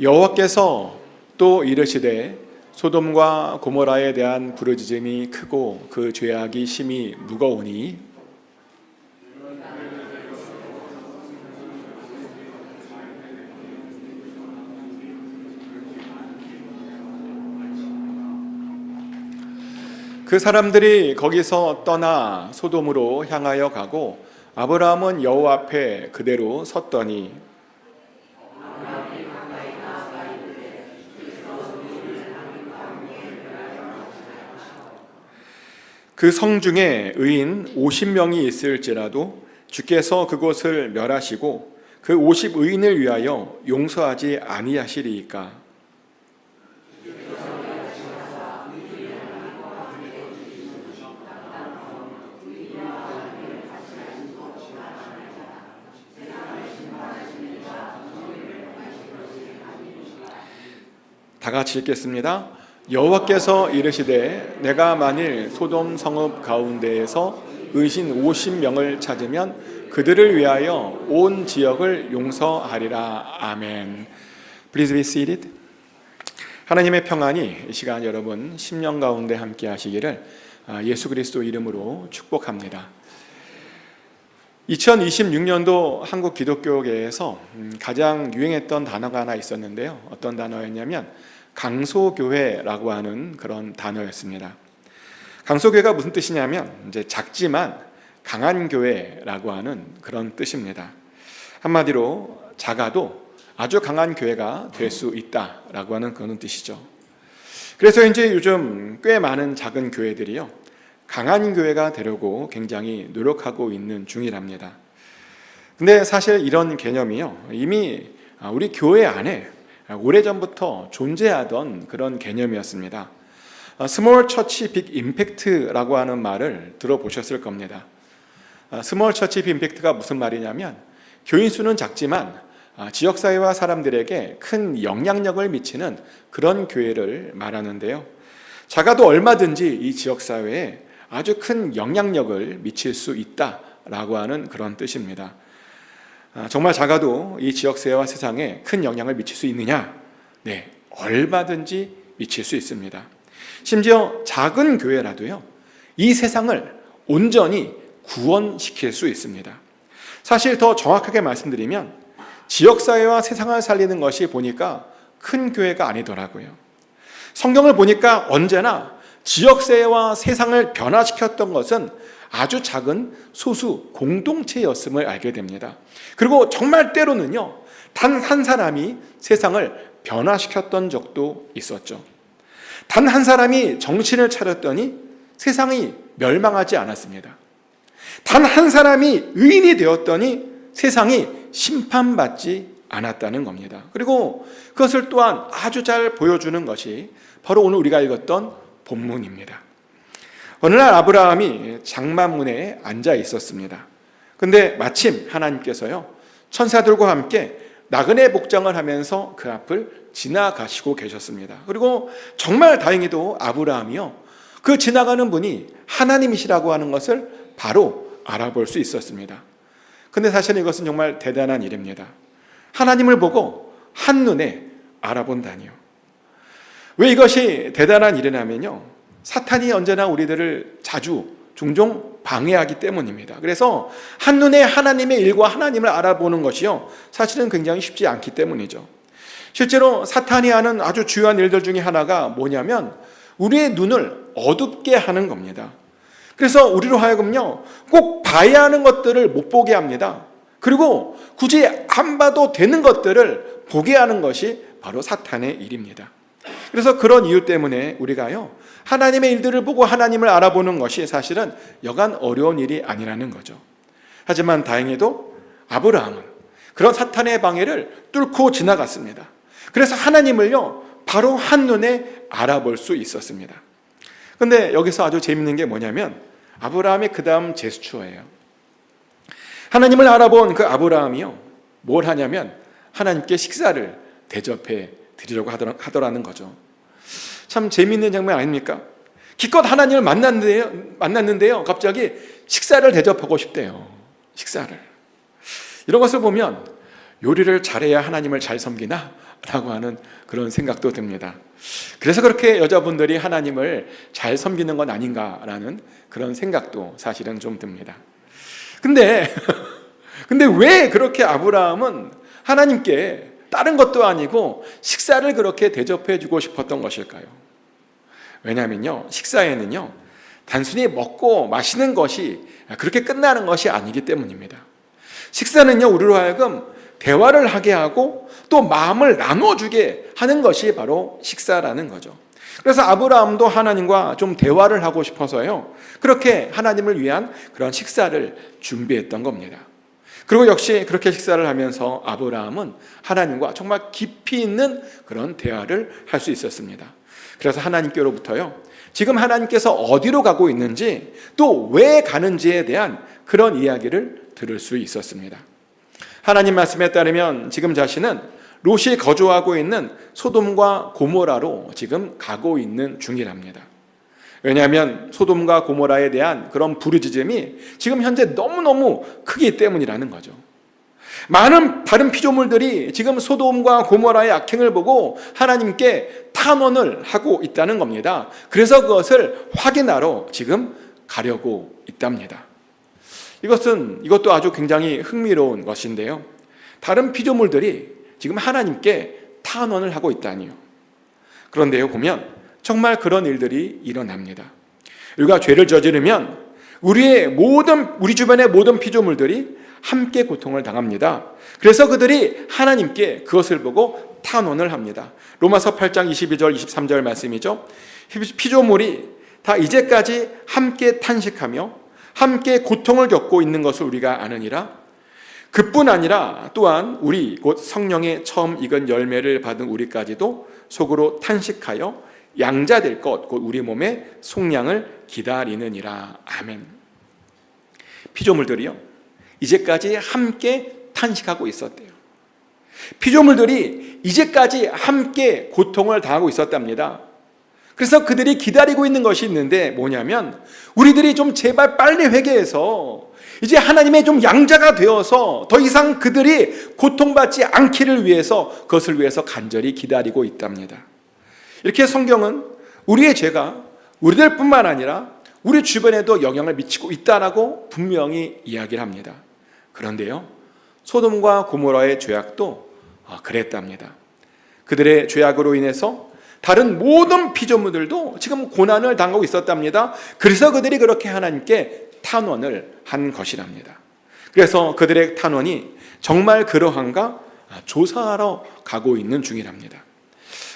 여호와께서 또 이르시되 소돔과 고모라에 대한 부르짖음이 크고 그 죄악이 심히 무거우니 그 사람들이 거기서 떠나 소돔으로 향하여 가고 아브라함은 여호와 앞에 그대로 섰더니 그 성 중에 의인 50명이 있을지라도 주께서 그곳을 멸하시고 그 50의인을 위하여 용서하지 아니하시리이까. 다 같이 읽겠습니다. 여호와께서 이르시되 내가 만일 소돔 성읍 가운데에서 의신 50명을 찾으면 그들을 위하여 온 지역을 용서하리라. 아멘. Please be seated. 하나님의 평안이 이 시간 여러분 심령 가운데 함께 하시기를 예수 그리스도 이름으로 축복합니다. 2026년도 한국 기독교계에서 가장 유행했던 단어가 하나 있었는데요. 어떤 단어였냐면 강소교회라고 하는 그런 단어였습니다. 강소교회가 무슨 뜻이냐면 이제 작지만 강한 교회라고 하는 그런 뜻입니다. 한마디로 작아도 아주 강한 교회가 될 수 있다라고 하는 그런 뜻이죠. 그래서 이제 요즘 꽤 많은 작은 교회들이요, 강한 교회가 되려고 굉장히 노력하고 있는 중이랍니다. 근데 사실 이런 개념이요, 이미 우리 교회 안에 오래전부터 존재하던 그런 개념이었습니다. 스몰 처치 빅 임팩트라고 하는 말을 들어보셨을 겁니다. 스몰 처치 빅 임팩트가 무슨 말이냐면 교인 수는 작지만 지역사회와 사람들에게 큰 영향력을 미치는 그런 교회를 말하는데요. 작아도 얼마든지 이 지역사회에 아주 큰 영향력을 미칠 수 있다라고 하는 그런 뜻입니다. 정말 작아도 이 지역사회와 세상에 큰 영향을 미칠 수 있느냐? 네, 얼마든지 미칠 수 있습니다. 심지어 작은 교회라도요, 이 세상을 온전히 구원시킬 수 있습니다. 사실 더 정확하게 말씀드리면 지역사회와 세상을 살리는 것이 보니까 큰 교회가 아니더라고요. 성경을 보니까 언제나 지역사회와 세상을 변화시켰던 것은 아주 작은 소수 공동체였음을 알게 됩니다. 그리고 정말 때로는요, 단 한 사람이 세상을 변화시켰던 적도 있었죠. 단 한 사람이 정신을 차렸더니 세상이 멸망하지 않았습니다. 단 한 사람이 의인이 되었더니 세상이 심판받지 않았다는 겁니다. 그리고 그것을 또한 아주 잘 보여주는 것이 바로 오늘 우리가 읽었던 본문입니다. 어느 날 아브라함이 장막문에 앉아 있었습니다. 근데 마침 하나님께서요, 천사들과 함께 나그네 복장을 하면서 그 앞을 지나가시고 계셨습니다. 그리고 정말 다행히도 아브라함이요, 그 지나가는 분이 하나님이시라고 하는 것을 바로 알아볼 수 있었습니다. 근데 사실 이것은 정말 대단한 일입니다. 하나님을 보고 한눈에 알아본다니요. 왜 이것이 대단한 일이냐면요, 사탄이 언제나 우리들을 종종 방해하기 때문입니다. 그래서 한눈에 하나님의 일과 하나님을 알아보는 것이요, 사실은 굉장히 쉽지 않기 때문이죠. 실제로 사탄이 하는 아주 주요한 일들 중에 하나가 뭐냐면 우리의 눈을 어둡게 하는 겁니다. 그래서 우리로 하여금요, 꼭 봐야 하는 것들을 못 보게 합니다. 그리고 굳이 안 봐도 되는 것들을 보게 하는 것이 바로 사탄의 일입니다. 그래서 그런 이유 때문에 우리가요, 하나님의 일들을 보고 하나님을 알아보는 것이 사실은 여간 어려운 일이 아니라는 거죠. 하지만 다행히도 아브라함은 그런 사탄의 방해를 뚫고 지나갔습니다. 그래서 하나님을요, 바로 한눈에 알아볼 수 있었습니다. 근데 여기서 아주 재밌는 게 뭐냐면 아브라함의 그 다음 제스처예요. 하나님을 알아본 그 아브라함이요, 뭘 하냐면 하나님께 식사를 대접해 드리려고 하더라는 거죠. 참 재미있는 장면 아닙니까? 기껏 하나님을 만났는데요, 갑자기 식사를 대접하고 싶대요. 식사를. 이런 것을 보면 요리를 잘해야 하나님을 잘 섬기나? 라고 하는 그런 생각도 듭니다. 그래서 그렇게 여자분들이 하나님을 잘 섬기는 건 아닌가라는 그런 생각도 사실은 좀 듭니다. 근데 왜 그렇게 아브라함은 하나님께 다른 것도 아니고 식사를 그렇게 대접해 주고 싶었던 것일까요? 왜냐하면요, 식사에는요, 단순히 먹고 마시는 것이 그렇게 끝나는 것이 아니기 때문입니다. 식사는요, 우리로 하여금 대화를 하게 하고 또 마음을 나눠주게 하는 것이 바로 식사라는 거죠. 그래서 아브라함도 하나님과 좀 대화를 하고 싶어서요, 그렇게 하나님을 위한 그런 식사를 준비했던 겁니다. 그리고 역시 그렇게 식사를 하면서 아브라함은 하나님과 정말 깊이 있는 그런 대화를 할 수 있었습니다. 그래서 하나님께로부터요, 지금 하나님께서 어디로 가고 있는지 또 왜 가는지에 대한 그런 이야기를 들을 수 있었습니다. 하나님 말씀에 따르면 지금 자신은 롯이 거주하고 있는 소돔과 고모라로 지금 가고 있는 중이랍니다. 왜냐하면 소돔과 고모라에 대한 그런 부르짖음이 지금 현재 너무너무 크기 때문이라는 거죠. 많은 다른 피조물들이 지금 소돔과 고모라의 악행을 보고 하나님께 탄원을 하고 있다는 겁니다. 그래서 그것을 확인하러 지금 가려고 있답니다. 이것도 아주 굉장히 흥미로운 것인데요, 다른 피조물들이 지금 하나님께 탄원을 하고 있다니요. 그런데요, 보면 정말 그런 일들이 일어납니다. 우리가 죄를 저지르면 우리 주변의 모든 피조물들이 함께 고통을 당합니다. 그래서 그들이 하나님께 그것을 보고 탄원을 합니다. 로마서 8장 22절 23절 말씀이죠. 피조물이 다 이제까지 함께 탄식하며 함께 고통을 겪고 있는 것을 우리가 아느니라. 그뿐 아니라 또한 우리 곧 성령의 처음 익은 열매를 받은 우리까지도 속으로 탄식하여 양자될 것 곧 우리 몸의 속량을 기다리느니라. 아멘. 피조물들이요, 이제까지 함께 탄식하고 있었대요. 피조물들이 이제까지 함께 고통을 당하고 있었답니다. 그래서 그들이 기다리고 있는 것이 있는데 뭐냐면, 우리들이 좀 제발 빨리 회개해서 이제 하나님의 좀 양자가 되어서 더 이상 그들이 고통받지 않기를 위해서, 그것을 위해서 간절히 기다리고 있답니다. 이렇게 성경은 우리의 죄가 우리들 뿐만 아니라 우리 주변에도 영향을 미치고 있다라고 분명히 이야기를 합니다. 그런데요, 소돔과 고모라의 죄악도 그랬답니다. 그들의 죄악으로 인해서 다른 모든 피조물들도 지금 고난을 당하고 있었답니다. 그래서 그들이 그렇게 하나님께 탄원을 한 것이랍니다. 그래서 그들의 탄원이 정말 그러한가 조사하러 가고 있는 중이랍니다.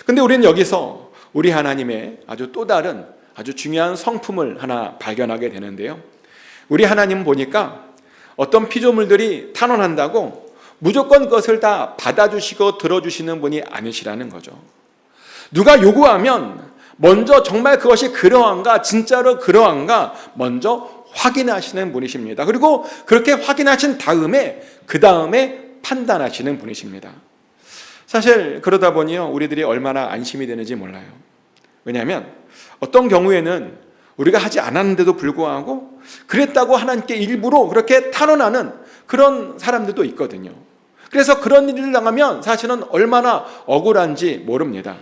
근데 우리는 여기서 우리 하나님의 아주 또 다른 아주 중요한 성품을 하나 발견하게 되는데요, 우리 하나님 보니까 어떤 피조물들이 탄원한다고 무조건 그것을 다 받아주시고 들어주시는 분이 아니시라는 거죠. 누가 요구하면 먼저 정말 그것이 그러한가, 진짜로 그러한가 먼저 확인하시는 분이십니다. 그리고 그렇게 확인하신 다음에 그 다음에 판단하시는 분이십니다. 사실 그러다 보니요, 우리들이 얼마나 안심이 되는지 몰라요. 왜냐하면 어떤 경우에는 우리가 하지 않았는데도 불구하고 그랬다고 하나님께 일부러 그렇게 탄원하는 그런 사람들도 있거든요. 그래서 그런 일을 당하면 사실은 얼마나 억울한지 모릅니다.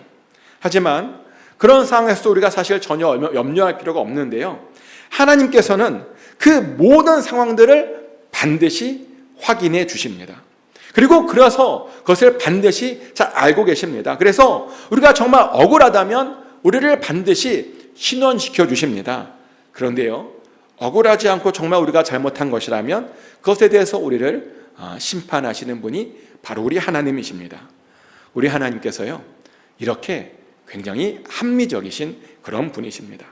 하지만 그런 상황에서 우리가 사실 전혀 염려할 필요가 없는데요, 하나님께서는 그 모든 상황들을 반드시 확인해 주십니다. 그리고 그래서 그것을 반드시 잘 알고 계십니다. 그래서 우리가 정말 억울하다면 우리를 반드시 신원시켜 주십니다. 그런데요, 억울하지 않고 정말 우리가 잘못한 것이라면 그것에 대해서 우리를 심판하시는 분이 바로 우리 하나님이십니다. 우리 하나님께서요, 이렇게 굉장히 합리적이신 그런 분이십니다.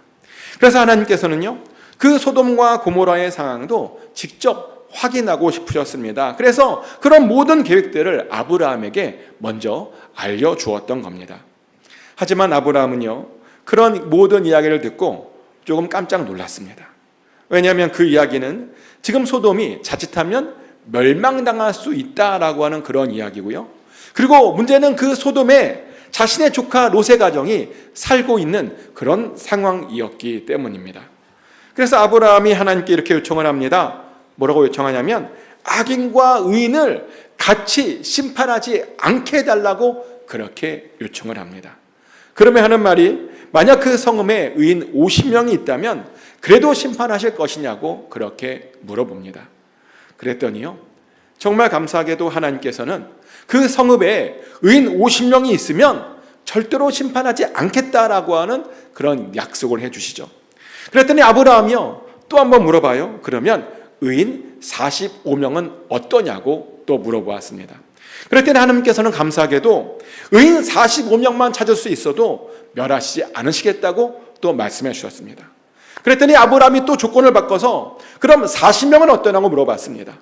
그래서 하나님께서는요, 그 소돔과 고모라의 상황도 직접 확인하고 싶으셨습니다. 그래서 그런 모든 계획들을 아브라함에게 먼저 알려주었던 겁니다. 하지만 아브라함은요, 그런 모든 이야기를 듣고 조금 깜짝 놀랐습니다. 왜냐하면 그 이야기는 지금 소돔이 자칫하면 멸망당할 수 있다라고 하는 그런 이야기고요, 그리고 문제는 그 소돔에 자신의 조카 롯의 가정이 살고 있는 그런 상황이었기 때문입니다. 그래서 아브라함이 하나님께 이렇게 요청을 합니다. 뭐라고 요청하냐면, 악인과 의인을 같이 심판하지 않게 해달라고 그렇게 요청을 합니다. 그러면 하는 말이, 만약 그 성읍에 의인 50명이 있다면 그래도 심판하실 것이냐고 그렇게 물어봅니다. 그랬더니요, 정말 감사하게도 하나님께서는 그 성읍에 의인 50명이 있으면 절대로 심판하지 않겠다라고 하는 그런 약속을 해주시죠. 그랬더니 아브라함이요, 또 한번 물어봐요. 그러면 의인 45명은 어떠냐고 또 물어보았습니다. 그랬더니 하나님께서는 감사하게도 의인 45명만 찾을 수 있어도 멸하시지 않으시겠다고 또 말씀해 주셨습니다. 그랬더니 아브라함이 또 조건을 바꿔서 그럼 40명은 어떠냐고 물어봤습니다.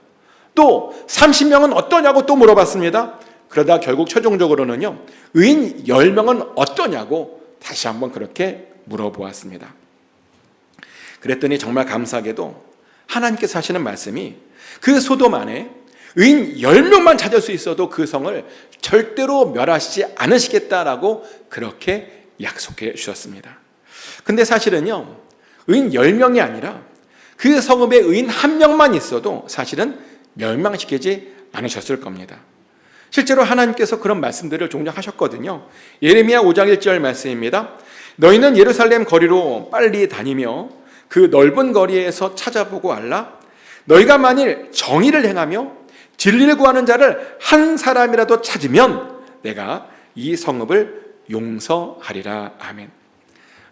또 30명은 어떠냐고 또 물어봤습니다. 그러다 결국 최종적으로는요, 의인 10명은 어떠냐고 다시 한번 그렇게 물어보았습니다. 그랬더니 정말 감사하게도 하나님께서 하시는 말씀이, 그 소돔 안에 의인 10명만 찾을 수 있어도 그 성을 절대로 멸하시지 않으시겠다라고 그렇게 약속해 주셨습니다. 근데 사실은요, 의인 10명이 아니라 그 성읍에 의인 1명만 있어도 사실은 멸망시키지 않으셨을 겁니다. 실제로 하나님께서 그런 말씀들을 종종 하셨거든요. 예레미야 5장 1절 말씀입니다. 너희는 예루살렘 거리로 빨리 다니며 그 넓은 거리에서 찾아보고 알라. 너희가 만일 정의를 행하며 진리를 구하는 자를 한 사람이라도 찾으면 내가 이 성읍을 용서하리라. 아멘.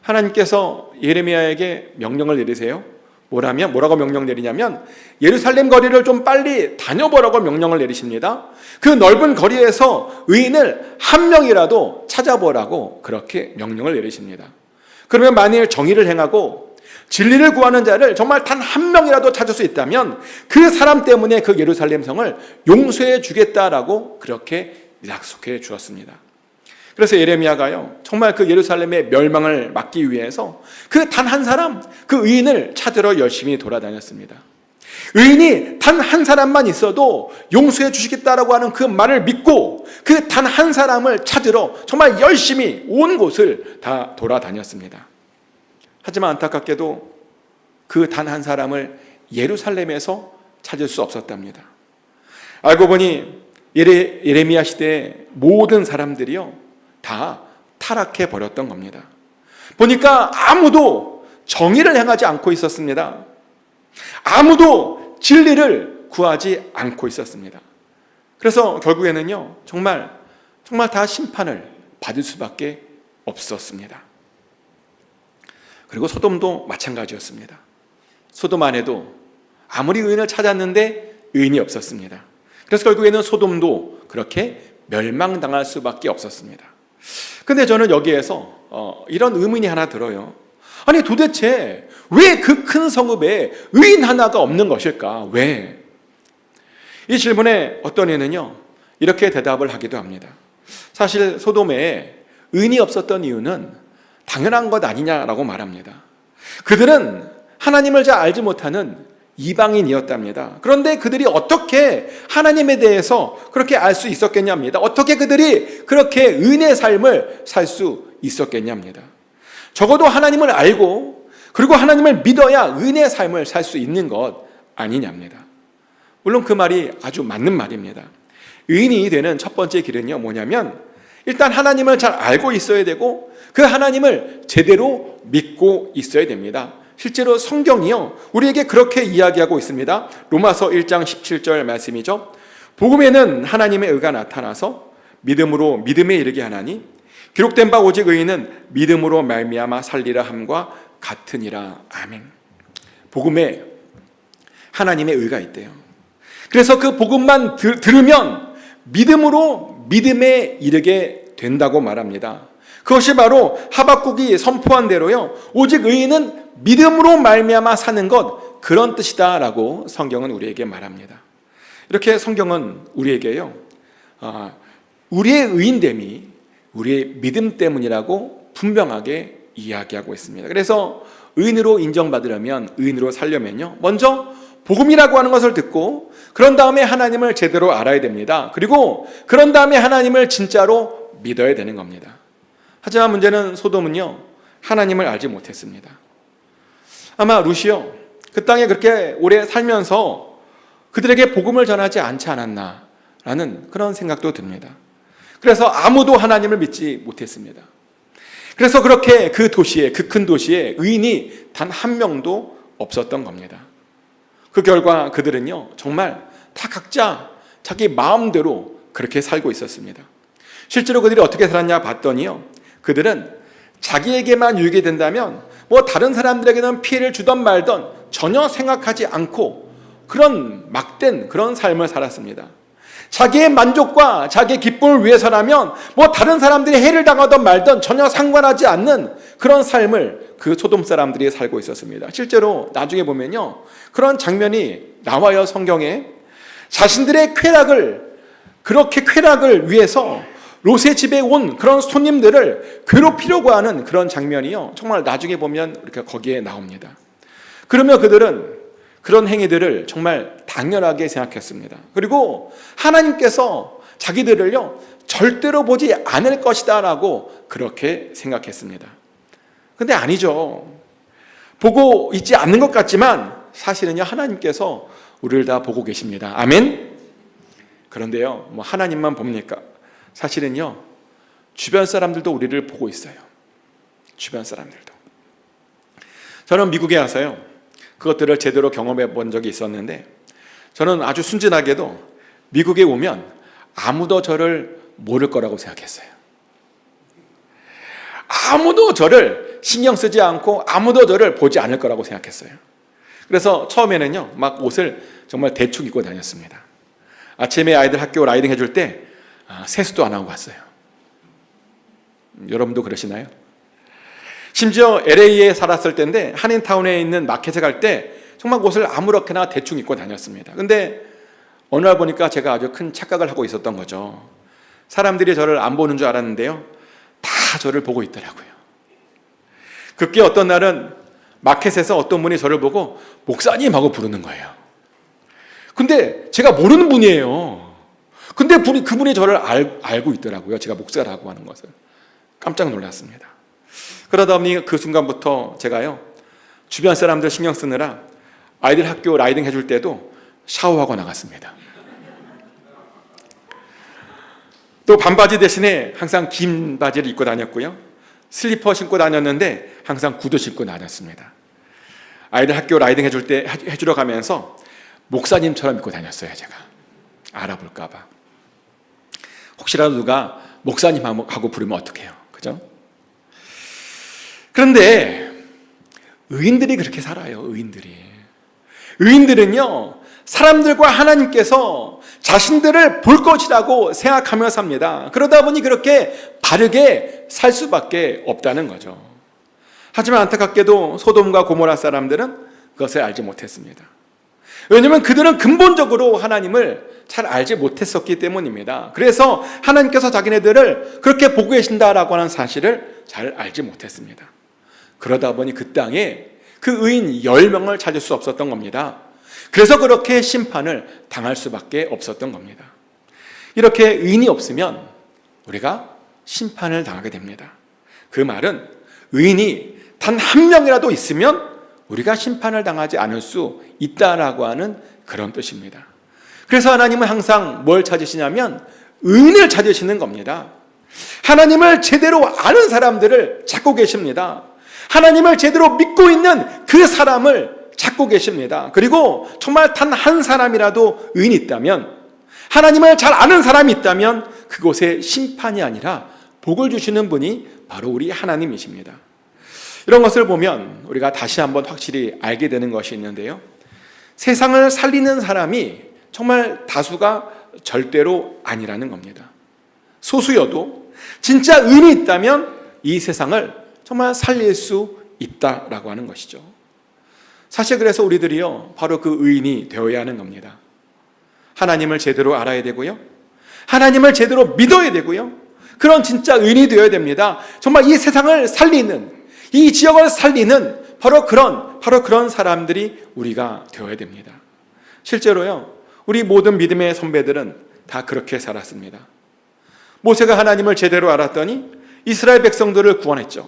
하나님께서 예레미야에게 명령을 내리세요. 뭐라고 명령 내리냐면, 예루살렘 거리를 좀 빨리 다녀보라고 명령을 내리십니다. 그 넓은 거리에서 의인을 1명이라도 찾아보라고 그렇게 명령을 내리십니다. 그러면 만일 정의를 행하고 진리를 구하는 자를 정말 단 1명이라도 찾을 수 있다면 그 사람 때문에 그 예루살렘 성을 용서해 주겠다라고 그렇게 약속해 주었습니다. 그래서 예레미야가요, 정말 그 예루살렘의 멸망을 막기 위해서 그 단 한 사람, 그 의인을 찾으러 열심히 돌아다녔습니다. 의인이 단 한 사람만 있어도 용서해 주시겠다라고 하는 그 말을 믿고 그 단 한 사람을 찾으러 정말 열심히 온 곳을 다 돌아다녔습니다. 하지만 안타깝게도 그 단 한 사람을 예루살렘에서 찾을 수 없었답니다. 알고 보니 예레미야 시대의 모든 사람들이요, 다 타락해 버렸던 겁니다. 보니까 아무도 정의를 행하지 않고 있었습니다. 아무도 진리를 구하지 않고 있었습니다. 그래서 결국에는요, 정말 다 심판을 받을 수밖에 없었습니다. 그리고 소돔도 마찬가지였습니다. 소돔 안에도 아무리 의인을 찾았는데 의인이 없었습니다. 그래서 결국에는 소돔도 그렇게 멸망당할 수밖에 없었습니다. 근데 저는 여기에서 이런 의문이 하나 들어요. 아니 도대체 왜 그 큰 성읍에 의인 하나가 없는 것일까? 왜? 이 질문에 어떤 이는요, 이렇게 대답을 하기도 합니다. 사실 소돔에 의인이 없었던 이유는 당연한 것 아니냐라고 말합니다. 그들은 하나님을 잘 알지 못하는 이방인이었답니다. 그런데 그들이 어떻게 하나님에 대해서 그렇게 알 수 있었겠냐입니다. 어떻게 그들이 그렇게 의인의 삶을 살 수 있었겠냐입니다. 적어도 하나님을 알고 그리고 하나님을 믿어야 의인의 삶을 살 수 있는 것 아니냐입니다. 물론 그 말이 아주 맞는 말입니다. 의인이 되는 첫 번째 길은요, 뭐냐면 일단 하나님을 잘 알고 있어야 되고 그 하나님을 제대로 믿고 있어야 됩니다. 실제로 성경이요, 우리에게 그렇게 이야기하고 있습니다. 로마서 1장 17절 말씀이죠. 복음에는 하나님의 의가 나타나서 믿음으로 믿음에 이르게 하나니 기록된 바 오직 의인은 믿음으로 말미암아 살리라 함과 같으니라. 아멘. 복음에 하나님의 의가 있대요. 그래서 그 복음만 들으면 믿음으로 믿음에 이르게 된다고 말합니다. 그것이 바로 하박국이 선포한 대로요, 오직 의인은 믿음으로 말미암아 사는 것, 그런 뜻이다라고 성경은 우리에게 말합니다. 이렇게 성경은 우리에게요, 우리의 의인됨이 우리의 믿음 때문이라고 분명하게 이야기하고 있습니다. 그래서 의인으로 인정받으려면, 의인으로 살려면요, 먼저 복음이라고 하는 것을 듣고 그런 다음에 하나님을 제대로 알아야 됩니다. 그리고 그런 다음에 하나님을 진짜로 믿어야 되는 겁니다. 하지만 문제는 소돔은요, 하나님을 알지 못했습니다. 아마 룻이요, 그 땅에 그렇게 오래 살면서 그들에게 복음을 전하지 않지 않았나 라는 그런 생각도 듭니다. 그래서 아무도 하나님을 믿지 못했습니다. 그래서 그렇게 그 도시에, 그 큰 도시에 의인이 단 한 명도 없었던 겁니다. 그 결과 그들은요, 정말 다 각자 자기 마음대로 그렇게 살고 있었습니다. 실제로 그들이 어떻게 살았냐 봤더니요, 그들은 자기에게만 유익이 된다면 다른 사람들에게는 피해를 주던 말던 전혀 생각하지 않고 그런 막된 그런 삶을 살았습니다. 자기의 만족과 자기의 기쁨을 위해서라면 다른 사람들이 해를 당하던 말던 전혀 상관하지 않는 그런 삶을 그 소돔 사람들이 살고 있었습니다. 실제로 나중에 보면요, 그런 장면이 나와요. 성경에 자신들의 그렇게 쾌락을 위해서 롯의 집에 온 그런 손님들을 괴롭히려고 하는 그런 장면이요, 정말 나중에 보면 이렇게 거기에 나옵니다. 그러면 그들은 그런 행위들을 정말 당연하게 생각했습니다. 그리고 하나님께서 자기들을요, 절대로 보지 않을 것이다 라고 그렇게 생각했습니다. 근데 아니죠. 보고 있지 않는 것 같지만 사실은요, 하나님께서 우리를 다 보고 계십니다. 아멘. 그런데요, 하나님만 봅니까? 사실은요, 주변 사람들도 우리를 보고 있어요. 주변 사람들도. 저는 미국에 와서요, 그것들을 제대로 경험해 본 적이 있었는데, 저는 아주 순진하게도 미국에 오면 아무도 저를 모를 거라고 생각했어요. 아무도 저를 신경 쓰지 않고 아무도 저를 보지 않을 거라고 생각했어요. 그래서 처음에는요, 막 옷을 정말 대충 입고 다녔습니다. 아침에 아이들 학교 라이딩 해줄 때 세수도 안 하고 갔어요. 여러분도 그러시나요? 심지어 LA에 살았을 때인데 한인타운에 있는 마켓에 갈 때 정말 옷을 아무렇게나 대충 입고 다녔습니다. 근데 어느 날 보니까 제가 아주 큰 착각을 하고 있었던 거죠. 사람들이 저를 안 보는 줄 알았는데요, 다 저를 보고 있더라고요. 그게 어떤 날은 마켓에서 어떤 분이 저를 보고 목사님 하고 부르는 거예요. 근데 제가 모르는 분이에요. 근데 그분이 저를 알고 있더라고요. 제가 목사라고 하는 것을. 깜짝 놀랐습니다. 그러다 보니 그 순간부터 제가요, 주변 사람들 신경 쓰느라 아이들 학교 라이딩 해줄 때도 샤워하고 나갔습니다. 또 반바지 대신에 항상 긴 바지를 입고 다녔고요, 슬리퍼 신고 다녔는데 항상 구두 신고 다녔습니다. 아이들 학교 라이딩 해주러 가면서 목사님처럼 입고 다녔어요. 제가 알아볼까 봐. 혹시라도 누가 목사님하고 부르면 어떡해요, 그죠? 그런데 의인들이 그렇게 살아요. 의인들은요, 사람들과 하나님께서 자신들을 볼 것이라고 생각하며 삽니다. 그러다 보니 그렇게 바르게 살 수밖에 없다는 거죠. 하지만 안타깝게도 소돔과 고모라 사람들은 그것을 알지 못했습니다. 왜냐하면 그들은 근본적으로 하나님을 잘 알지 못했었기 때문입니다. 그래서 하나님께서 자기네들을 그렇게 보고 계신다라고 하는 사실을 잘 알지 못했습니다. 그러다 보니 그 땅에 그 의인 10명을 찾을 수 없었던 겁니다. 그래서 그렇게 심판을 당할 수밖에 없었던 겁니다. 이렇게 의인이 없으면 우리가 심판을 당하게 됩니다. 그 말은 의인이 단 한 명이라도 있으면 우리가 심판을 당하지 않을 수 있다라고 하는 그런 뜻입니다. 그래서 하나님은 항상 뭘 찾으시냐면 의인을 찾으시는 겁니다. 하나님을 제대로 아는 사람들을 찾고 계십니다. 하나님을 제대로 믿고 있는 그 사람을 찾고 계십니다. 그리고 정말 단 한 사람이라도 의인이 있다면, 하나님을 잘 아는 사람이 있다면 그곳에 심판이 아니라 복을 주시는 분이 바로 우리 하나님이십니다. 이런 것을 보면 우리가 다시 한번 확실히 알게 되는 것이 있는데요, 세상을 살리는 사람이 정말 다수가 절대로 아니라는 겁니다. 소수여도 진짜 의인이 있다면 이 세상을 정말 살릴 수 있다라고 하는 것이죠. 사실 그래서 우리들이요, 바로 그 의인이 되어야 하는 겁니다. 하나님을 제대로 알아야 되고요, 하나님을 제대로 믿어야 되고요, 그런 진짜 의인이 되어야 됩니다. 정말 이 세상을 살리는, 이 지역을 살리는 바로 그런 사람들이 우리가 되어야 됩니다. 실제로요, 우리 모든 믿음의 선배들은 다 그렇게 살았습니다. 모세가 하나님을 제대로 알았더니 이스라엘 백성들을 구원했죠.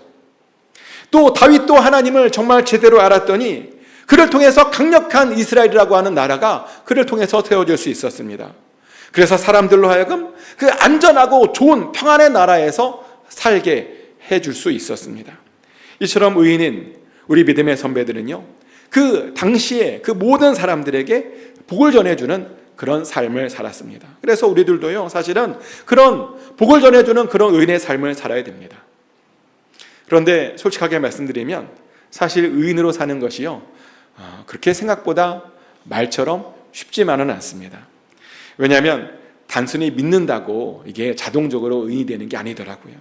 또 다윗도 하나님을 정말 제대로 알았더니 그를 통해서 강력한 이스라엘이라고 하는 나라가 그를 통해서 세워질 수 있었습니다. 그래서 사람들로 하여금 그 안전하고 좋은 평안의 나라에서 살게 해줄 수 있었습니다. 이처럼 의인인 우리 믿음의 선배들은요, 그 당시에 그 모든 사람들에게 복을 전해주는 그런 삶을 살았습니다. 그래서 우리들도요, 사실은 그런 복을 전해주는 그런 의인의 삶을 살아야 됩니다. 그런데 솔직하게 말씀드리면 사실 의인으로 사는 것이요, 그렇게 생각보다 말처럼 쉽지만은 않습니다. 왜냐하면 단순히 믿는다고 이게 자동적으로 의인이 되는 게 아니더라고요.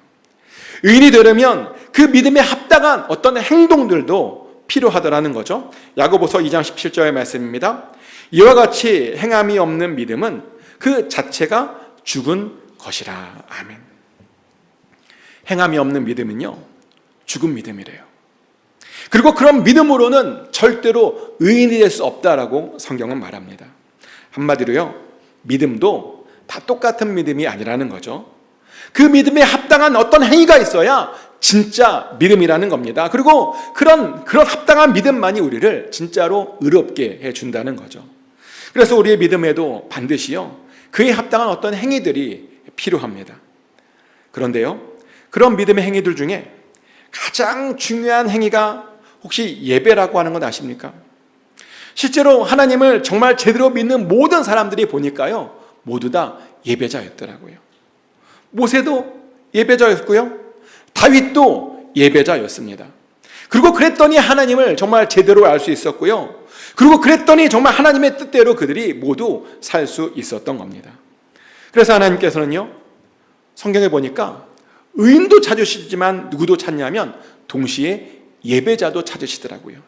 의인이 되려면 그 믿음에 합당한 어떤 행동들도 필요하더라는 거죠. 야고보서 2장 17절의 말씀입니다. 이와 같이 행함이 없는 믿음은 그 자체가 죽은 것이라. 아멘. 행함이 없는 믿음은요, 죽은 믿음이래요. 그리고 그런 믿음으로는 절대로 의인이 될 수 없다라고 성경은 말합니다. 한마디로요, 믿음도 다 똑같은 믿음이 아니라는 거죠. 그 믿음에 합당한 어떤 행위가 있어야 진짜 믿음이라는 겁니다. 그리고 그런 합당한 믿음만이 우리를 진짜로 의롭게 해준다는 거죠. 그래서 우리의 믿음에도 반드시요, 그에 합당한 어떤 행위들이 필요합니다. 그런데요, 그런 믿음의 행위들 중에 가장 중요한 행위가 혹시 예배라고 하는 건 아십니까? 실제로 하나님을 정말 제대로 믿는 모든 사람들이 보니까요, 모두 다 예배자였더라고요. 모세도 예배자였고요, 다윗도 예배자였습니다. 그리고 그랬더니 하나님을 정말 제대로 알 수 있었고요, 그리고 그랬더니 정말 하나님의 뜻대로 그들이 모두 살 수 있었던 겁니다. 그래서 하나님께서는요, 성경에 보니까 의인도 찾으시지만 누구도 찾냐면 동시에 예배자도 찾으시더라고요.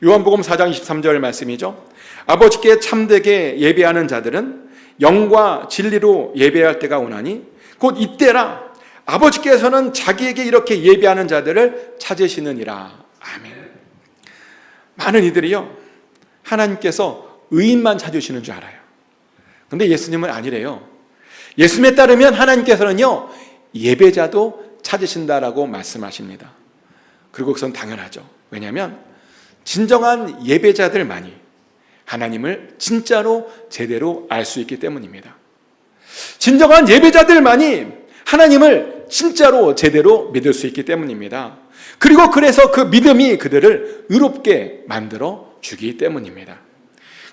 요한복음 4장 23절 말씀이죠. 아버지께 참되게 예배하는 자들은 영과 진리로 예배할 때가 오나니 곧 이때라. 아버지께서는 자기에게 이렇게 예배하는 자들을 찾으시느니라. 아멘. 많은 이들이요, 하나님께서 의인만 찾으시는 줄 알아요. 그런데 예수님은 아니래요. 예수님에 따르면 하나님께서는요, 예배자도 찾으신다라고 말씀하십니다. 그리고 그것은 당연하죠. 왜냐하면 진정한 예배자들만이 하나님을 진짜로 제대로 알 수 있기 때문입니다. 진정한 예배자들만이 하나님을 진짜로 제대로 믿을 수 있기 때문입니다. 그리고 그래서 그 믿음이 그들을 의롭게 만들어 주기 때문입니다.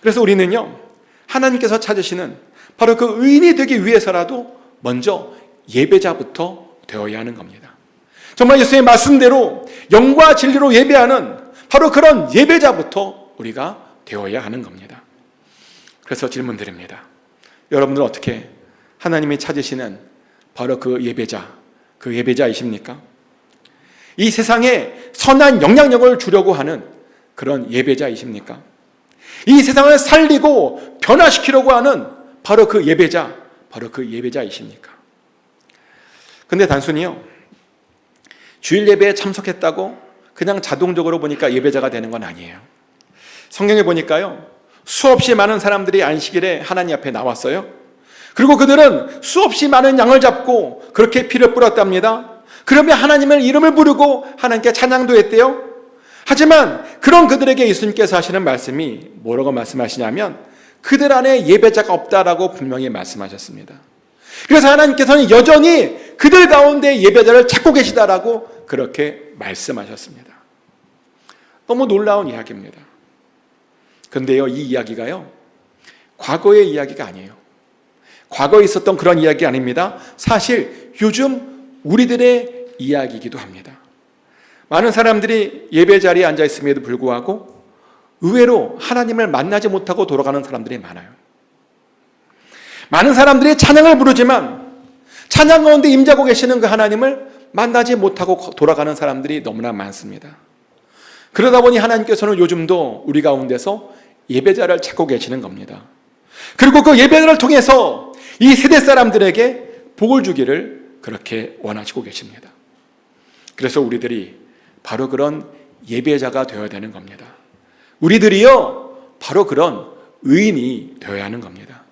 그래서 우리는요, 하나님께서 찾으시는 바로 그 의인이 되기 위해서라도 먼저 예배자부터 되어야 하는 겁니다. 정말 예수의 말씀대로 영과 진리로 예배하는 바로 그런 예배자부터 우리가 되어야 하는 겁니다. 그래서 질문 드립니다. 여러분들은 어떻게 하나님이 찾으시는 바로 그 예배자이십니까? 이 세상에 선한 영향력을 주려고 하는 그런 예배자이십니까? 이 세상을 살리고 변화시키려고 하는 바로 그 예배자이십니까? 근데 단순히요, 주일 예배에 참석했다고 그냥 자동적으로 보니까 예배자가 되는 건 아니에요. 성경에 보니까요, 수없이 많은 사람들이 안식일에 하나님 앞에 나왔어요. 그리고 그들은 수없이 많은 양을 잡고 그렇게 피를 뿌렸답니다. 그러면 하나님의 이름을 부르고 하나님께 찬양도 했대요. 하지만 그런 그들에게 예수님께서 하시는 말씀이 뭐라고 말씀하시냐면 그들 안에 예배자가 없다라고 분명히 말씀하셨습니다. 그래서 하나님께서는 여전히 그들 가운데 예배자를 찾고 계시다라고 그렇게 말씀하셨습니다. 너무 놀라운 이야기입니다. 그런데요, 이 이야기가요, 과거의 이야기가 아니에요. 과거에 있었던 그런 이야기 아닙니다. 사실 요즘 우리들의 이야기이기도 합니다. 많은 사람들이 예배 자리에 앉아 있음에도 불구하고 의외로 하나님을 만나지 못하고 돌아가는 사람들이 많아요. 많은 사람들이 찬양을 부르지만 찬양 가운데 임재하고 계시는 그 하나님을 만나지 못하고 돌아가는 사람들이 너무나 많습니다. 그러다 보니 하나님께서는 요즘도 우리 가운데서 예배자를 찾고 계시는 겁니다. 그리고 그 예배자를 통해서 이 세대 사람들에게 복을 주기를 그렇게 원하시고 계십니다. 그래서 우리들이 바로 그런 예배자가 되어야 되는 겁니다. 우리들이요, 바로 그런 의인이 되어야 하는 겁니다.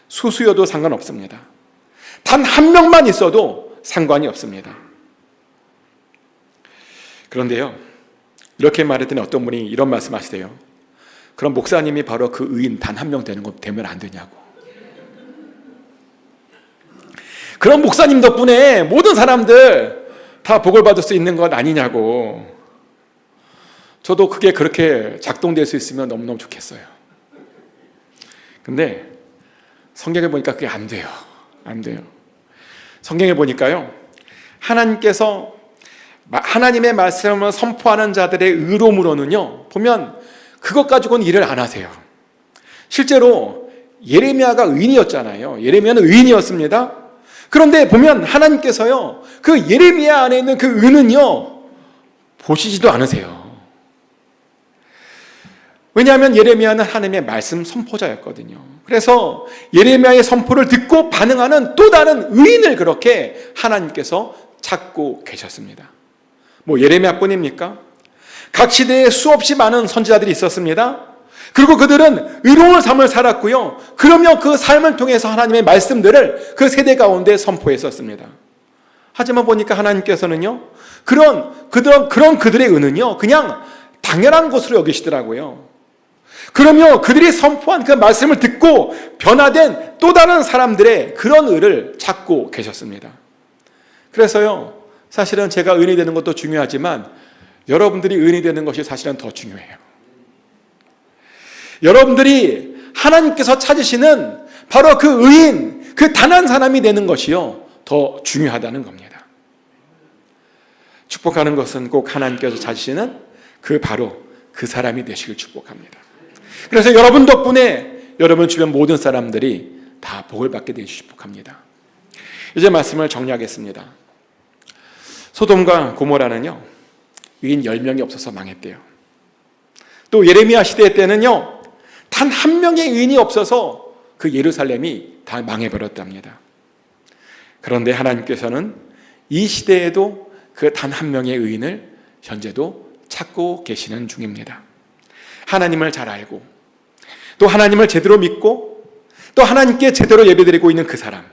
소수여도 상관없습니다. 단 한 명만 있어도 상관이 없습니다. 그런데요, 이렇게 말했더니 어떤 분이 이런 말씀하시대요. 그럼 목사님이 바로 그 의인 단 한 명 되면 안 되냐고. 그런 목사님 덕분에 모든 사람들 다 복을 받을 수 있는 것 아니냐고. 저도 그게 그렇게 작동될 수 있으면 너무너무 좋겠어요. 근데 성경에 보니까 그게 안 돼요. 안 돼요. 성경에 보니까요, 하나님께서 하나님의 말씀을 선포하는 자들의 의로움으로는요, 보면 그것 가지고는 일을 안 하세요. 실제로 예레미야가 의인이었잖아요. 예레미야는 의인이었습니다. 그런데 보면 하나님께서요, 그 예레미야 안에 있는 그 의는요, 보시지도 않으세요. 왜냐하면 예레미야는 하나님의 말씀 선포자였거든요. 그래서 예레미야의 선포를 듣고 반응하는 또 다른 의인을 그렇게 하나님께서 찾고 계셨습니다. 뭐 예레미야뿐입니까? 각 시대에 수없이 많은 선지자들이 있었습니다. 그리고 그들은 의로운 삶을 살았고요, 그러며 그 삶을 통해서 하나님의 말씀들을 그 세대 가운데 선포했었습니다. 하지만 보니까 하나님께서는요, 그런 그들의 은은요, 그냥 당연한 것으로 여기시더라고요. 그러며 그들이 선포한 그 말씀을 듣고 변화된 또 다른 사람들의 그런 의를 찾고 계셨습니다. 그래서요, 사실은 제가 의인이 되는 것도 중요하지만 여러분들이 의인이 되는 것이 사실은 더 중요해요. 여러분들이 하나님께서 찾으시는 바로 그 의인, 그 단 한 사람이 되는 것이요, 더 중요하다는 겁니다. 축복하는 것은 꼭 하나님께서 찾으시는 바로 그 사람이 되시길 축복합니다. 그래서 여러분 덕분에 여러분 주변 모든 사람들이 다 복을 받게 되시길 축복합니다. 이제 말씀을 정리하겠습니다. 소돔과 고모라는요, 의인 10명이 없어서 망했대요. 또 예레미야 시대 때는요, 단 한 명의 의인이 없어서 그 예루살렘이 다 망해버렸답니다. 그런데 하나님께서는 이 시대에도 그 단 한 명의 의인을 현재도 찾고 계시는 중입니다. 하나님을 잘 알고 또 하나님을 제대로 믿고 또 하나님께 제대로 예배드리고 있는 그 사람,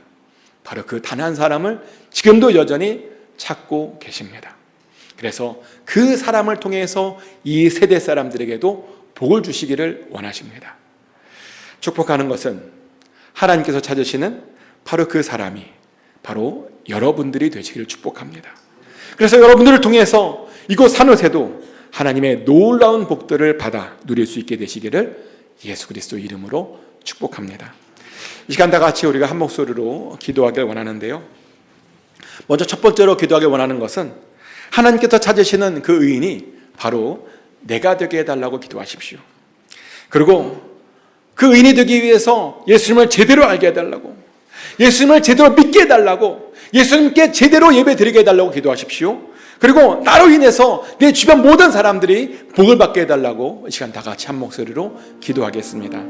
바로 그 단 한 사람을 지금도 여전히 찾고 계십니다. 그래서 그 사람을 통해서 이 세대 사람들에게도 복을 주시기를 원하십니다. 축복하는 것은 하나님께서 찾으시는 바로 그 사람이 바로 여러분들이 되시기를 축복합니다. 그래서 여러분들을 통해서 이곳 산호세도 하나님의 놀라운 복들을 받아 누릴 수 있게 되시기를 예수 그리스도 이름으로 축복합니다. 이 시간 다 같이 우리가 한 목소리로 기도하길 원하는데요, 먼저 첫 번째로 기도하길 원하는 것은 하나님께서 찾으시는 그 의인이 바로 내가 되게 해달라고 기도하십시오. 그리고 그 의인이 되기 위해서 예수님을 제대로 알게 해달라고, 예수님을 제대로 믿게 해달라고, 예수님께 제대로 예배 드리게 해달라고 기도하십시오. 그리고 나로 인해서 내 주변 모든 사람들이 복을 받게 해달라고 이 시간 다 같이 한 목소리로 기도하겠습니다.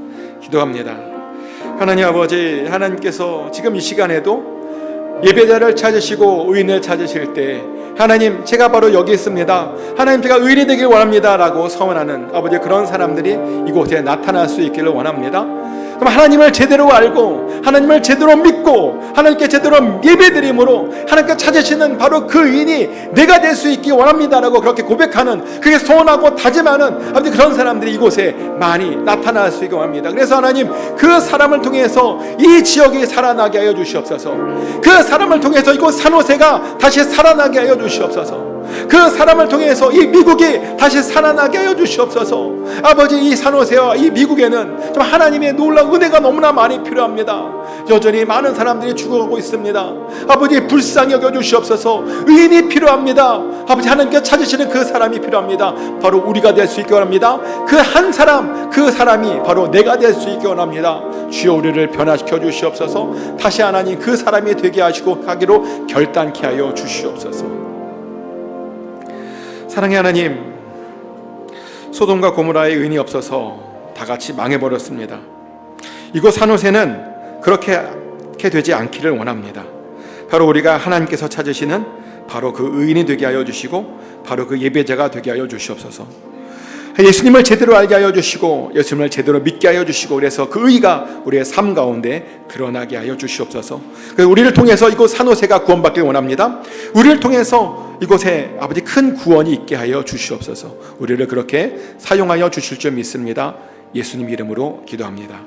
기도합니다. 하나님 아버지, 하나님께서 지금 이 시간에도 예배자를 찾으시고 의인을 찾으실 때 하나님, 제가 바로 여기 있습니다, 하나님 제가 의인이 되길 원합니다 라고 서원하는 아버지, 그런 사람들이 이곳에 나타날 수 있기를 원합니다. 그럼 하나님을 제대로 알고 하나님을 제대로 믿고 하나님께 제대로 예배드림으로 하나님께 찾으시는 바로 그 의인이 내가 될 수 있기 원합니다라고 그렇게 고백하는, 그게 소원하고 다짐하는 아버지, 그런 사람들이 이곳에 많이 나타날 수 있기 원합니다. 그래서 하나님, 그 사람을 통해서 이 지역이 살아나게 하여 주시옵소서. 그 사람을 통해서 이곳 산호세가 다시 살아나게 하여 주시옵소서. 그 사람을 통해서 이 미국이 다시 살아나게 하여 주시옵소서. 아버지, 이 산호세와 이 미국에는 좀 하나님의 놀라운 은혜가 너무나 많이 필요합니다. 여전히 많은 사람들이 죽어가고 있습니다. 아버지, 불쌍히 여겨 주시옵소서. 의인이 필요합니다. 아버지, 하나님께 찾으시는 그 사람이 필요합니다. 바로 우리가 될 수 있기 원합니다. 그 한 사람, 그 사람이 바로 내가 될 수 있기 원합니다. 주여, 우리를 변화시켜 주시옵소서. 다시 하나님 그 사람이 되게 하시고 가기로 결단케 하여 주시옵소서. 사랑의 하나님, 소돔과 고모라의 의인이 없어서 다 같이 망해버렸습니다. 이곳 산호세는 그렇게 되지 않기를 원합니다. 바로 우리가 하나님께서 찾으시는 바로 그 의인이 되게 하여 주시고 바로 그 예배자가 되게 하여 주시옵소서. 예수님을 제대로 알게 하여 주시고 예수님을 제대로 믿게 하여 주시고, 그래서 그 의가 우리의 삶 가운데 드러나게 하여 주시옵소서. 그래서 우리를 통해서 이곳 산호세가 구원받길 원합니다. 우리를 통해서 이곳에 아버지 큰 구원이 있게 하여 주시옵소서. 우리를 그렇게 사용하여 주실 줄 믿습니다. 예수님 이름으로 기도합니다.